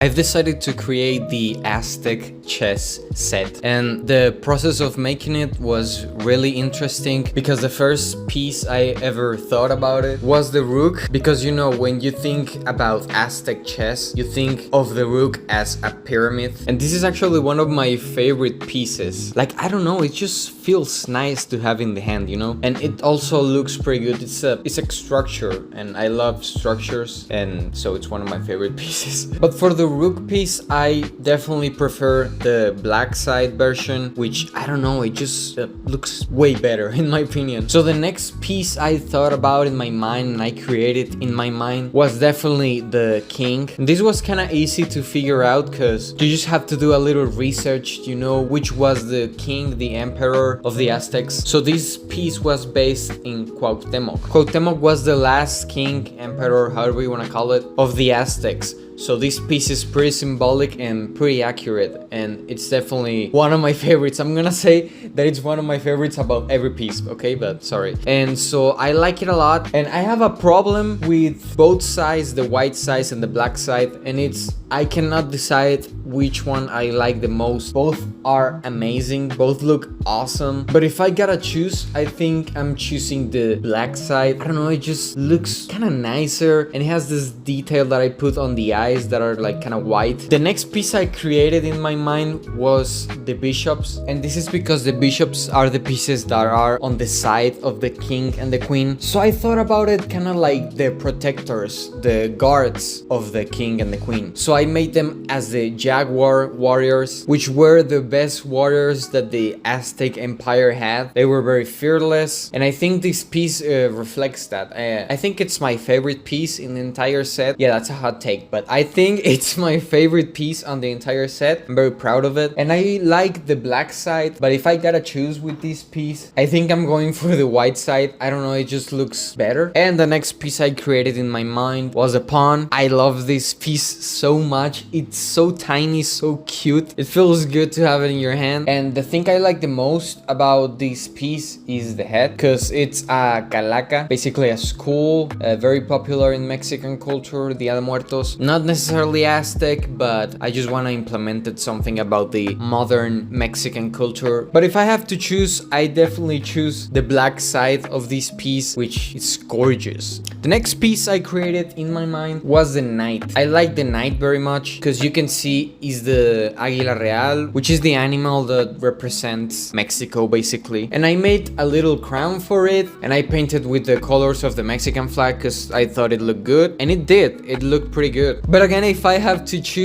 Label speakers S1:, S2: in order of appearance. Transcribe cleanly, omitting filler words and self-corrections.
S1: I've decided to create the Aztec chess set, and the process of making it was really interesting because the first piece I ever thought about it was the rook, because you know, when you think about Aztec chess, you think of the rook as a pyramid, and this is actually one of my favorite pieces. Like, I don't know, it just feels nice to have in the hand, you know, and it also looks pretty good. It's a structure, and I love structures, and so it's one of my favorite pieces. But for the rook piece, I definitely prefer the black side version, which I don't know, it just looks way better in my opinion. So the next piece I thought about in my mind and I created in my mind was definitely the king. And this was kind of easy to figure out because you just have to do a little research, you know, which was the king, the emperor of the Aztecs. So this piece was based in Cuauhtemoc. Cuauhtemoc was the last king, emperor, however you want to call it, of the Aztecs. So this piece is pretty symbolic and pretty accurate, and it's definitely one of my favorites. I'm gonna say that it's one of my favorites about every piece, okay? But sorry. And so I like it a lot, and I have a problem with both sides, the white side and the black side, and it's I cannot decide which one I like the most. Both are amazing, both look awesome, but if I gotta choose, I think I'm choosing the black side. I don't know, it just looks kind of nicer, and it has this detail that I put on the eyes that are like kind of white. The next piece I created in my mind was the bishops, and this is because the bishops are the pieces that are on the side of the king and the queen. So I thought about it kind of like the protectors, the guards of the king and the queen. So I made them as the jaguar warriors, which were the best warriors that the Aztec Empire had. They were very fearless, and I think this piece reflects that. I think it's my favorite piece in the entire set. Yeah, that's a hot take, but I think it's my favorite piece on the entire set. I'm very proud of it, and I like the black side, but if I gotta choose with this piece, I think I'm going for the white side. I don't know, it just looks better. And the next piece I created in my mind was a pawn. I love this piece so much. It's so tiny, so cute. It feels good to have it in your hand. And the thing I like the most about this piece is the head, because it's a calaca, basically a skull, very popular in Mexican culture, Dia de Muertos. Not necessarily Aztec, but I just want to implement something about the modern Mexican culture. But if I have to choose, I definitely choose the black side of this piece, which is gorgeous. The next piece I created in my mind was the knight. I like the knight very much because you can see is the Águila Real, which is the animal that represents Mexico basically. And I made a little crown for it, and I painted with the colors of the Mexican flag because I thought it looked good, and it did. It looked pretty good. But again, if I have to choose,